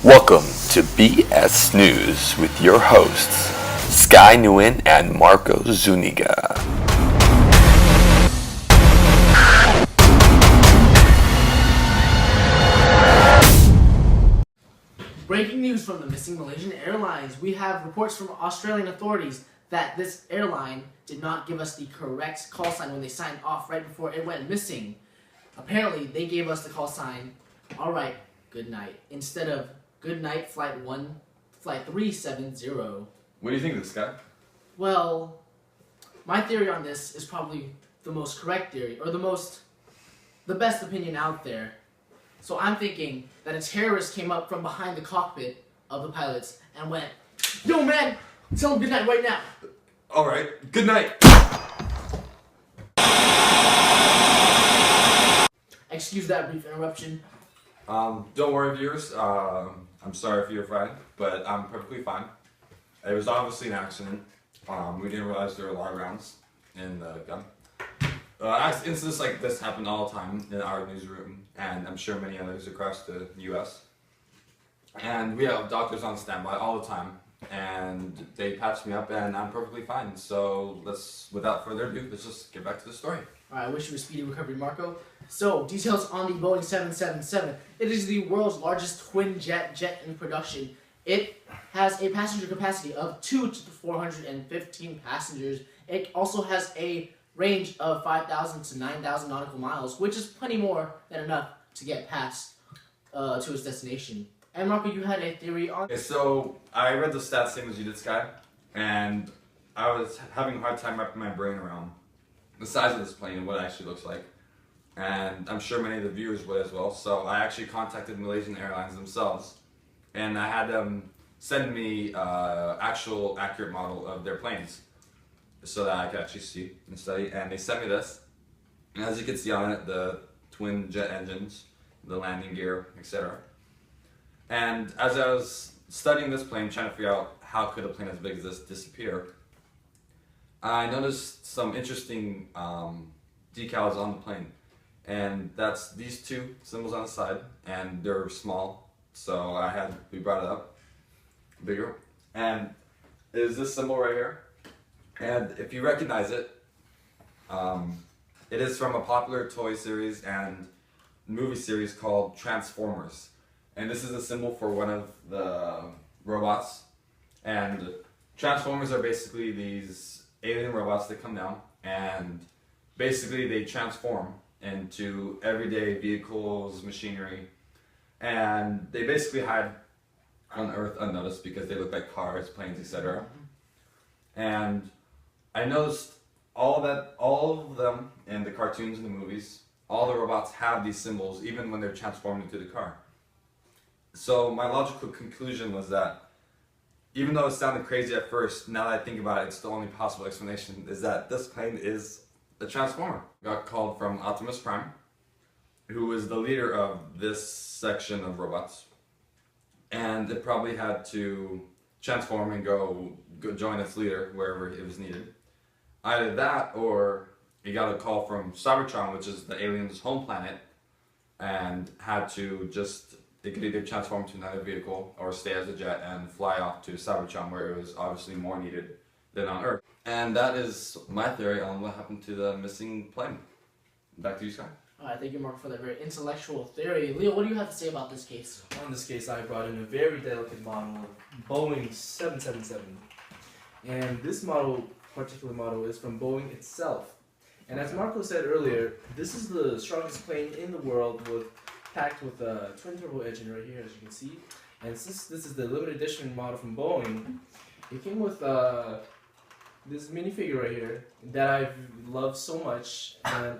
Welcome to BS News with your hosts, Sky Nguyen and Marco Zuniga. Breaking news from the missing Malaysian Airlines. We have reports from Australian authorities that this airline did not give us the correct call sign when they signed off right before it went missing. Apparently, they gave us the call sign, "Alright, good night," instead of "Good night, flight 370. What do you think of this guy? Well, my theory on this is probably the most correct theory, or the best opinion out there. So I'm thinking that a terrorist came up from behind the cockpit of the pilots and went, "Yo man, tell them good night right now." Alright, good night! Excuse that brief interruption. Don't worry viewers, I'm sorry if you're frightened, but I'm perfectly fine. It was obviously an accident. We didn't realize there were a lot of rounds in the gun. Incidents like this happen all the time in our newsroom, and I'm sure many others across the US. And we have doctors on standby all the time, and they patched me up and I'm perfectly fine. So without further ado, let's just get back to the story. Alright, I wish you a speedy recovery, Marco. So, details on the Boeing 777. It is the world's largest twin jet in production. It has a passenger capacity of 2 to 415 passengers. It also has a range of 5,000 to 9,000 nautical miles, which is plenty more than enough to get past to its destination. And Marco, you had a theory on... Okay, so I read the stats same as you did, Sky, and I was having a hard time wrapping my brain around the size of this plane and what it actually looks like. And I'm sure many of the viewers would as well. So I actually contacted Malaysian Airlines themselves, and I had them send me actual accurate model of their planes so that I could actually see and study. And they sent me this, and as you can see on it, the twin jet engines, the landing gear, etc. And as I was studying this plane, trying to figure out how could a plane as big as this disappear, I noticed some interesting decals on the plane. And that's these two symbols on the side, and they're small, so we brought it up bigger. And it is this symbol right here. And if you recognize it, it is from a popular toy series and movie series called Transformers. And this is a symbol for one of the robots. And Transformers are basically these alien robots that come down, and basically they transform into everyday vehicles, machinery, and they basically hide on Earth unnoticed because they look like cars, planes, etc. And I noticed all of them in the cartoons and the movies, all the robots have these symbols even when they're transformed into the car. So my logical conclusion was that even though it sounded crazy at first, now that I think about it, it's the only possible explanation is that this plane is a transformer. Got called from Optimus Prime, who is the leader of this section of robots, and it probably had to transform and go join its leader wherever it was needed. Either that, or he got a call from Cybertron, which is the alien's home planet, and had to it could either transform to another vehicle or stay as a jet and fly off to Cybertron, where it was obviously more needed than on Earth. And that is my theory on what happened to the missing plane. Back to you, Sky. Alright, thank you, Marco, for that very intellectual theory. Leo, what do you have to say about this case? On this case, I brought in a very delicate model, Boeing 777. And this particular model, is from Boeing itself. And as Marco said earlier, this is the strongest plane in the world, packed with a twin turbo engine right here, as you can see. And since this is the limited edition model from Boeing, it came with this minifigure right here that I love so much. And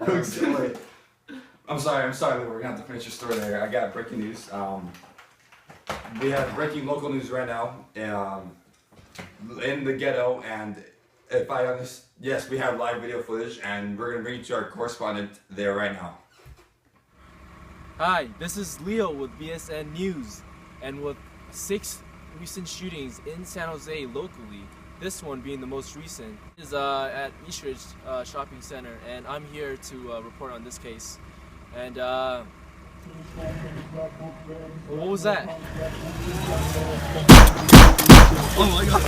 I'm sorry, we're gonna have to finish your story there. I got breaking news. We have breaking local news right now in the ghetto, and yes, we have live video footage, and we're gonna bring you to our correspondent there right now. Hi, this is Leo with BSN News, and with 6 recent shootings in San Jose locally, this one being the most recent, is at Eastridge Shopping Center, and I'm here to report on this case. And What was that? Oh my god.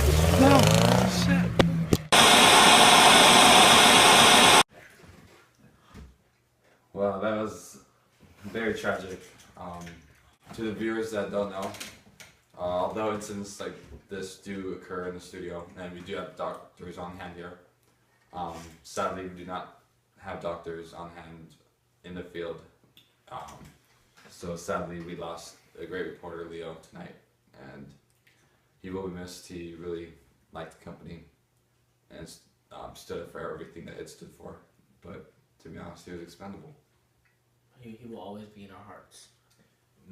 Well, that was very tragic. To the viewers that don't know, although incidents like this do occur in the studio, and we do have doctors on hand here, sadly we do not have doctors on hand in the field. So sadly we lost a great reporter, Leo, tonight, and he will be missed. He really liked the company and stood up for everything that it stood for, but to be honest, he was expendable. He will always be in our hearts.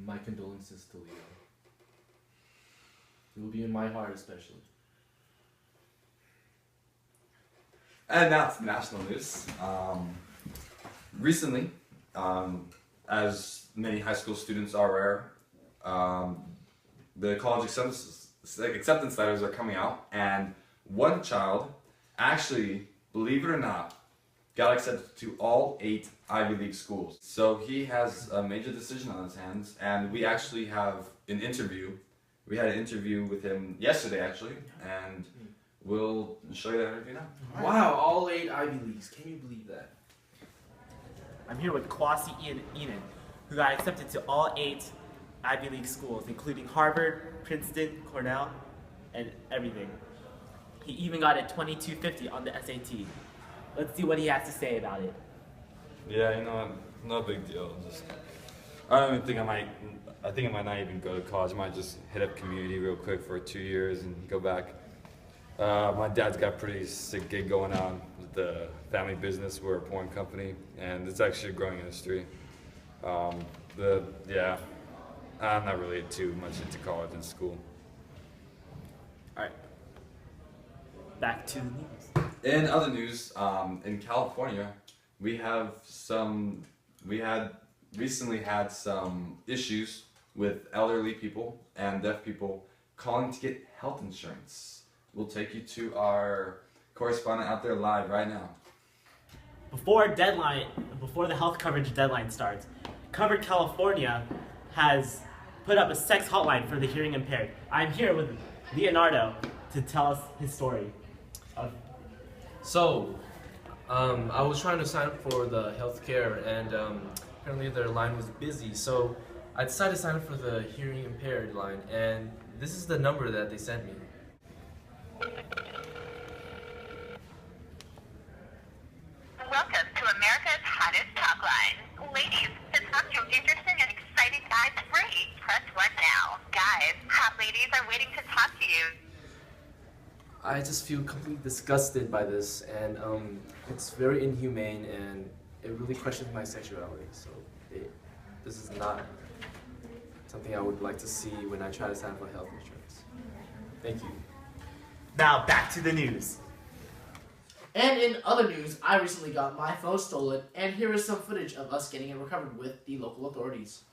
My condolences to Leo. He will be in my heart especially. And now to national news. Recently, as many high school students are aware, the college acceptance letters are coming out, and one child actually, believe it or not, got accepted to all 8 Ivy League schools. So he has a major decision on his hands, and we actually have an interview. We had an interview with him yesterday, actually, and we'll show you that interview now. Wow, all 8 Ivy Leagues. Can you believe that? I'm here with Kwasi Enan, who got accepted to all 8 Ivy League schools, including Harvard, Princeton, Cornell, and everything. He even got a 2250 on the SAT. Let's see what he has to say about it. Yeah, you know, no big deal. I don't even think I think I might not even go to college. I might just hit up community real quick for 2 years and go back. My dad's got a pretty sick gig going on with the family business. We're a porn company, and it's actually a growing industry. Yeah, I'm not really too much into college and school. Alright. Back to the news. In other news, in California, we had recently had some issues with elderly people and deaf people calling to get health insurance. We'll take you to our correspondent out there live right now. Before the health coverage deadline starts, Covered California has put up a sex hotline for the hearing impaired. I'm here with Leonardo to tell us his story. So, I was trying to sign up for the healthcare, and apparently their line was busy. So, I decided to sign up for the hearing impaired line, and this is the number that they sent me. Welcome to America's hottest talk line. Ladies, to talk to interesting and exciting guys free, press 1 now. Guys, hot ladies are waiting to talk to you. I just feel completely disgusted by this, and it's very inhumane, and it really questions my sexuality. So this is not something I would like to see when I try to sign up for health insurance. Thank you. Now back to the news. And in other news, I recently got my phone stolen, and here is some footage of us getting it recovered with the local authorities.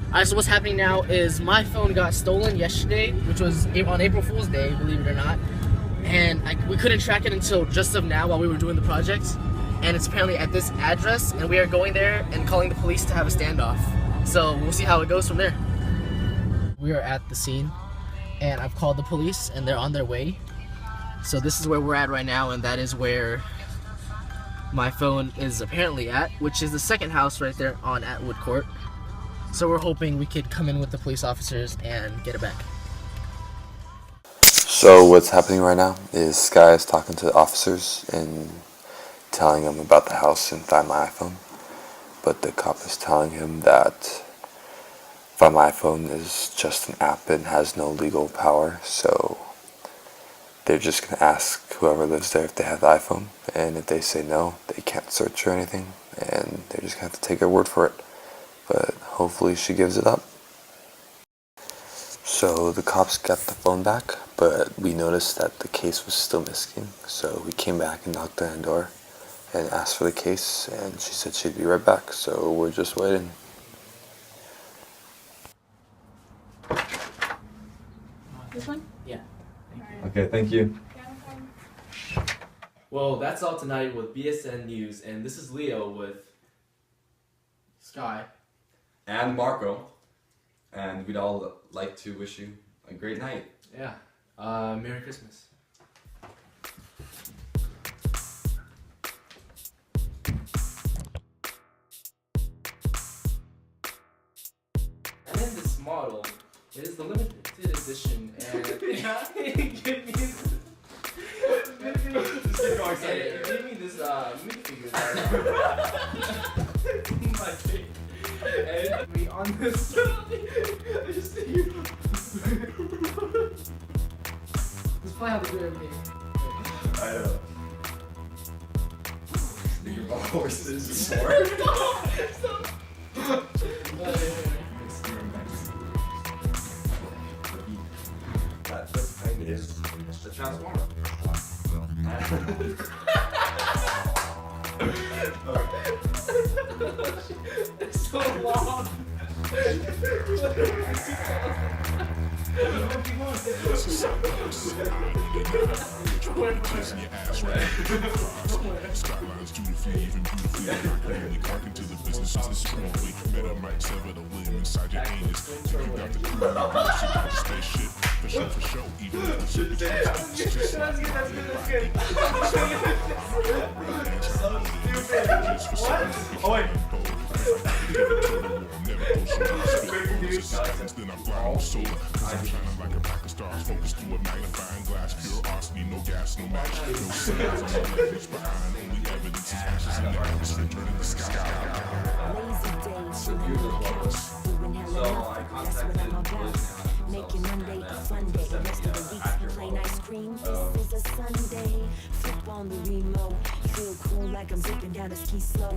Alright, so what's happening now is my phone got stolen yesterday, which was on April Fool's Day, believe it or not. And we couldn't track it until just of now while we were doing the project. And it's apparently at this address, and we are going there and calling the police to have a standoff. So we'll see how it goes from there. We are at the scene, and I've called the police, and they're on their way. So this is where we're at right now, and that is where my phone is apparently at, which is the second house right there on Atwood Court. So we're hoping we could come in with the police officers and get it back. So what's happening right now is Sky is talking to the officers and telling them about the house and Find My iPhone. But the cop is telling him that Find My iPhone is just an app and has no legal power, so they're just going to ask whoever lives there if they have the iPhone, and if they say no, they can't search or anything, and they're just going to have to take her word for it. But hopefully she gives it up. So the cops got the phone back, but we noticed that the case was still missing, so we came back and knocked on the door and asked for the case, and she said she'd be right back, so we're just waiting. This one? Yeah. Okay, thank you. Well, that's all tonight with BSN News, and this is Leo with Sky. and Marco, and we'd all like to wish you a great night. Yeah. Merry Christmas. And in this model, it is the limited edition, and it gave me this minifigure my face. And we on this. I just see you. Let's play how to do everything. I know. Think about horses before. That's kind of is the transformer. It's so long. Skylines dutifully, even beautifully. Only cracking to the business is strongly. Meta might sever the limb inside your anus. You got the crew, you got the spaceship. For sure, even if the ship is just like Oh wait. Then I fly on solar. Cause I'm shining like a pack of stars. Focused through a magnifying glass. Pure arsony, no gas, no match. No signs, no language behind. Only evidence is ashes in the atmosphere. Turning the sky. So beautiful. So I contacted Make your Monday a fun day. The rest of the week plain ice cream. This is a Sunday. Flip on the remote. Feel cool like I'm zipping down a ski slope.